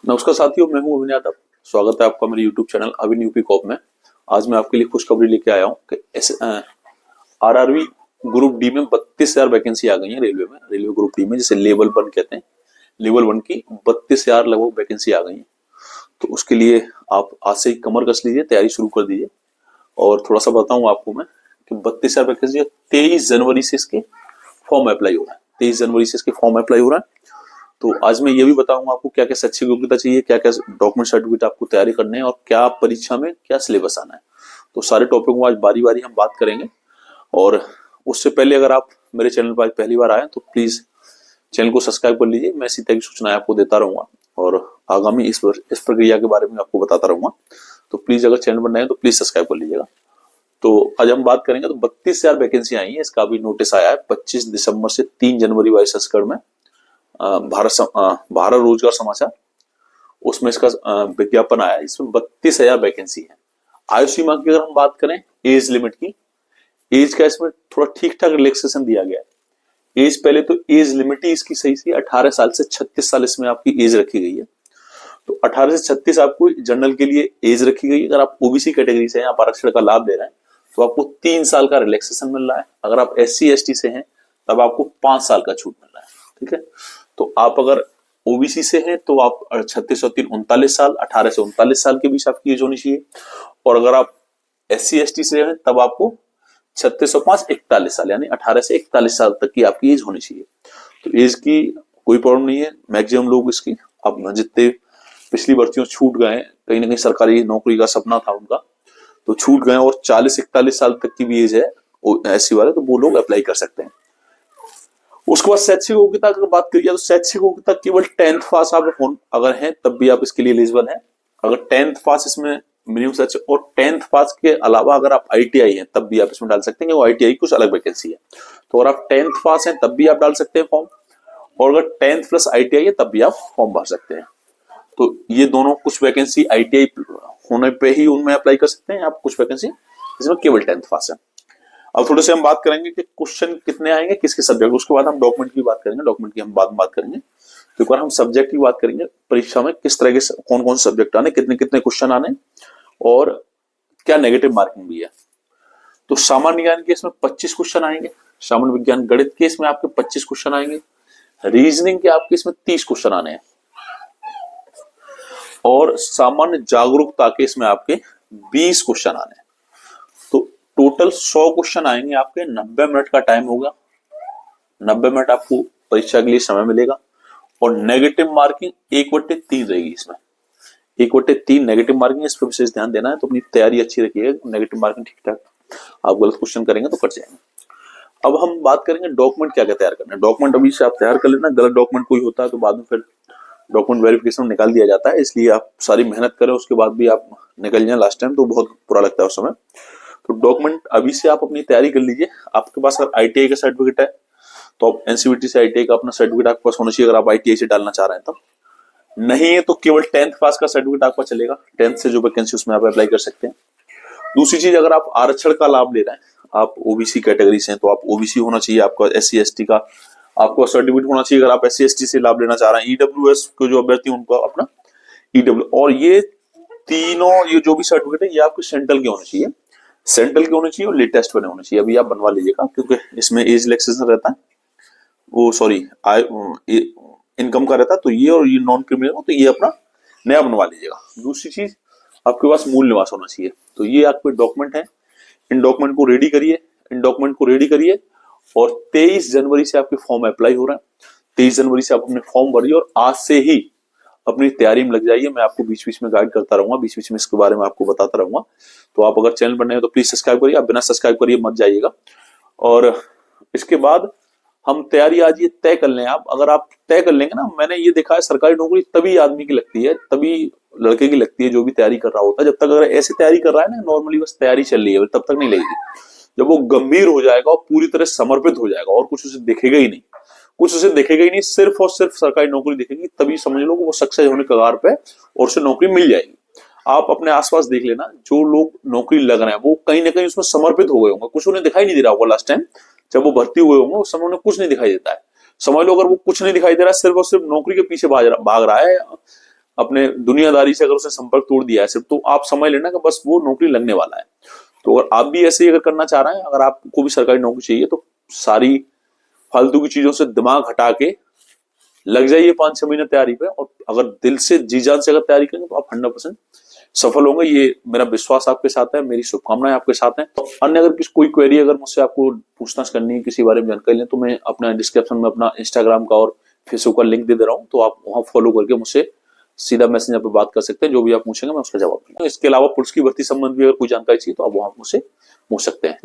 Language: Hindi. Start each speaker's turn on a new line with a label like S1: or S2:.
S1: नमस्कार साथियों, मैं हूं अभिनय यादव। स्वागत है आपका मेरे YouTube चैनल अभिन यूपी कॉप में। आज मैं आपके लिए खुशखबरी लेके आया हूं कि आरआरबी ग्रुप डी में 32,000 वैकेंसी आ गई है रेलवे में। रेलवे ग्रुप डी में जिसे लेवल 1 कहते हैं, लेवल 1 की 32,000 लगभग वैकेंसी आ गई है। तो उसके लिए आप आज से ही कमर कस लीजिए, तैयारी शुरू कर दीजिए। और थोड़ा सा बताऊं आपको मैं कि 32,000 वैकेंसी 23 जनवरी से इसके फॉर्म अप्लाई हो रहा है। 23 जनवरी से इसके फॉर्म अप्लाई हो रहा है। तो आज मैं ये भी बताऊंगा आपको क्या क्या शैक्षिक योग्यता चाहिए, क्या क्या डॉक्यूमेंट सर्टिफिकेट आपको तैयारी करने हैं और क्या परीक्षा में क्या सिलेबस आना है। तो सारे टॉपिक को आज बारी बारी हम बात करेंगे। और उससे पहले अगर आप मेरे चैनल पर पहली बार आए तो प्लीज चैनल को सब्सक्राइब कर लीजिए। मैं इसी तरह की सूचनाएं आपको देता रहूंगा और आगामी इस प्रक्रिया के बारे में आपको बताता रहूंगा। तो प्लीज अगर चैनल पर नए हैं तो प्लीज सब्सक्राइब कर लीजिएगा। तो आज हम बात करेंगे। तो 32,000 वैकेंसी आई है, इसका भी नोटिस आया है 25 दिसंबर से 3 जनवरी वाले संस्करण में। भारत रोजगार समाचार, उसमें इसका विज्ञापन आया है। इसमें 32,000 वैकेंसी है। आयु सीमा की अगर हम बात करें, एज लिमिट की, एज का इसमें थोड़ा ठीक ठाक रिलैक्सेशन दिया गया है। एज पहले तो एज लिमिट ही इसकी सही थी, 18 साल से 36 साल इसमें आपकी एज रखी गई है। तो 18 से 36 आपको जनरल के लिए एज रखी गई है। अगर आप ओबीसी कैटेगरी से हैं, आप आरक्षण का लाभ ले रहे हैं, तो आपको 3 साल का रिलैक्सेशन मिल रहा है। अगर आप SC ST से हैं तब आपको 5 साल का छूट मिल रहा है। ठीक है, तो आप अगर ओबीसी से हैं तो आप 36 और 3 39 साल, 18 से 39 साल के बीच आपकी एज होनी चाहिए। और अगर आप SC ST से हैं तब आपको 36 और 5 41 साल, यानी 18 से 41 साल तक की आपकी एज होनी चाहिए। तो एज की कोई प्रॉब्लम नहीं है। मैक्सिमम लोग इसकी, अब जितने पिछली भर्तियों छूट गए, कहीं ना कहीं सरकारी नौकरी का सपना था उनका, तो छूट गए और 40-41 साल तक की भी एज है SC वाले, तो वो लोग अप्लाई कर सकते हैं। उसके बाद शैक्षिक योग्यता की बात करिए तो शैक्षिक योग्यता केवल 10th पास आप अगर हैं तब भी आप इसके लिए एलिजिबल हैं। अगर 10th पास इसमें मिनिमम सच, और 10th पास के अलावा अगर आप ITI हैं तब भी आप इसमें डाल सकते हैं, वो ITI कुछ अलग वैकेंसी है। तो अगर आप 10th पास हैं तब भी आप डाल सकते हैं फॉर्म, और अगर 10th प्लस ITI है तब भी आप फॉर्म भर सकते हैं। तो ये दोनों कुछ वैकेंसी ITI होने पे ही उनमें अप्लाई कर सकते हैं, आप कुछ वैकेंसी इसमें केवल 10th पास है। अब थोड़े से हम बात करेंगे कि क्वेश्चन कितने आएंगे, किसके सब्जेक्ट। उसके बाद हम डॉक्यूमेंट की बात करेंगे, डॉक्यूमेंट की हम बाद में बात करेंगे। तो एक बार हम सब्जेक्ट की बात करेंगे, परीक्षा में किस तरह के कौन कौन से सब्जेक्ट आने, कितने कितने क्वेश्चन आने और क्या नेगेटिव मार्किंग भी है। तो सामान्य ज्ञान के इसमें 25 क्वेश्चन आएंगे, सामान्य विज्ञान गणित के इसमें आपके 25 क्वेश्चन आएंगे, रीजनिंग के आपके इसमें 30 क्वेश्चन आने हैं, और सामान्य जागरूकता के इसमें आपके 20 क्वेश्चन आने हैं। तो टोटल 100 क्वेश्चन आएंगे आपके। 90 मिनट का टाइम होगा, 90 मिनट आपको परीक्षा के लिए समय मिलेगा। और नेगेटिव मार्किंग 1/3 रहेगी इसमें, 1/3 नेगेटिव मार्किंग। इस पर विशेष ध्यान देना है। तो अपनी तैयारी अच्छी रखिएगा, नेगेटिव मार्किंग ठीक ठाक, आप गलत क्वेश्चन करेंगे तो कट जाएंगे। अब हम बात करेंगे डॉक्यूमेंट क्या क्या तैयार करना है। डॉक्यूमेंट अभी से आप तैयार कर लेना, गलत डॉक्यूमेंट कोई होता है तो बाद में फिर डॉक्यूमेंट वेरिफिकेशन निकाल दिया जाता है, इसलिए आप सारी मेहनत करें, उसके बाद भी आप निकल जाए लास्ट टाइम तो बहुत बुरा लगता है उस समय। तो डॉक्यूमेंट अभी से आप अपनी तैयारी कर लीजिए। आपके पास अगर ITI का सर्टिफिकेट है तो आप NCVT से ITI का अपना सर्टिफिकेट आपके पास होना चाहिए, अगर आप ITI से डालना चाह रहे हैं। तो नहीं है तो केवल 10th पास का सर्टिफिकेट आपका चलेगा। 10th से जो वैकेंसी उसमें आप अप्लाई कर सकते हैं। दूसरी चीज, अगर आप आरक्षण का लाभ ले रहे हैं, आप ओबीसी कैटेगरी से हैं तो आप ओबीसी होना चाहिए, आपका SC ST का आपको सर्टिफिकेट होना चाहिए। अगर आप SC ST से लाभ लेना चाह रहे हैं, EWS को जो अभ्यर्थी उनको अपना EW, और ये तीनों ये जो भी सर्टिफिकेट है ये आपके सेंट्रल के होने चाहिए, सेंट्रल के होने चाहिए और लेटेस्ट बने होने चाहिए। अभी आप बनवा लीजिएगा क्योंकि इसमें एज रिलैक्सेशन रहता है, वो सॉरी इनकम का रहता है। तो ये और ये नॉन क्रिमिनल, तो ये अपना नया बनवा लीजिएगा। दूसरी चीज, आपके पास मूल निवास होना चाहिए। तो ये आपके डॉक्यूमेंट है, इन डॉक्यूमेंट को रेडी करिए, इन डॉक्यूमेंट को रेडी करिए। और 23 जनवरी से आपके फॉर्म अप्लाई हो रहा है। 23 जनवरी से आप अपने फॉर्म भरिए और आज से ही अपनी तैयारी में लग जाइए। मैं आपको बीच बीच में गाइड करता रहूंगा, बीच बीच में इसके बारे में आपको बताता रहूंगा। तो आप अगर चैनल पर नए हो तो प्लीज सब्सक्राइब करिए, आप बिना सब्सक्राइब करिए मत जाइएगा। और इसके बाद हम तैयारी आज ये तय कर लें। आप अगर आप तय कर लेंगे ना, मैंने ये देखा है सरकारी नौकरी तभी आदमी की लगती है, तभी लड़के की लगती है जो भी तैयारी कर रहा होता है। जब तक अगर ऐसे तैयारी कर रहा है ना, नॉर्मली बस तैयारी चल रही है, तब तक नहीं लगेगी। जब वो गंभीर हो जाएगा और पूरी तरह समर्पित हो जाएगा और कुछ उसे दिखेगा ही नहीं, कुछ उसे दिखेगा ही नहीं, सिर्फ और सिर्फ सरकारी नौकरी दिखेगी, तभी समझ लो वो सक्सेस होने के कगार पे और उसे नौकरी मिल जाएगी। आप अपने आसपास देख लेना, जो लोग नौकरी लग रहे हैं वो कहीं ना कहीं उसमें समर्पित हो गए होंगे। कुछ उन्हें दिखाई नहीं दे रहा होगा लास्ट टाइम जब वो भर्ती हुए होंगे, उस समय उन्हें कुछ नहीं दिखाई देता है। समझ लो अगर वो कुछ नहीं दिखाई दे रहा है, सिर्फ और सिर्फ नौकरी के पीछे भाग रहा है, अपने दुनियादारी से अगर उसने संपर्क तोड़ दिया है सिर्फ, तो आप समझ लेना कि बस वो नौकरी लगने वाला है। तो अगर आप भी ऐसे ही अगर करना चाह रहे हैं, अगर आपको भी सरकारी नौकरी चाहिए, तो सारी फालतू की चीजों से दिमाग हटा के लग जाइए 5-6 महीने तैयारी पे, और अगर दिल से जी जान से अगर तैयारी करेंगे तो आप 100% सफल होंगे। ये मेरा विश्वास आपके साथ है, मेरी शुभकामनाएं आपके साथ हैं। तो अन्य अगर कोई क्वेरी अगर मुझसे आपको पूछताछ करनी है, किसी बारे में जानकारी लें, तो मैं अपना डिस्क्रिप्शन में अपना इंस्टाग्राम का और फेसबुक का लिंक दे रहा हूँ, तो आप वहां फॉलो करके मुझसे सीधा मैसेंजर पर बात कर सकते हैं। जो भी आप पूछेंगे मैं उसका जवाब दूंगा। इसके अलावा पुलिस की भर्ती संबंध भी अगर कोई जानकारी चाहिए तो आप वहां मुझसे पूछ सकते हैं।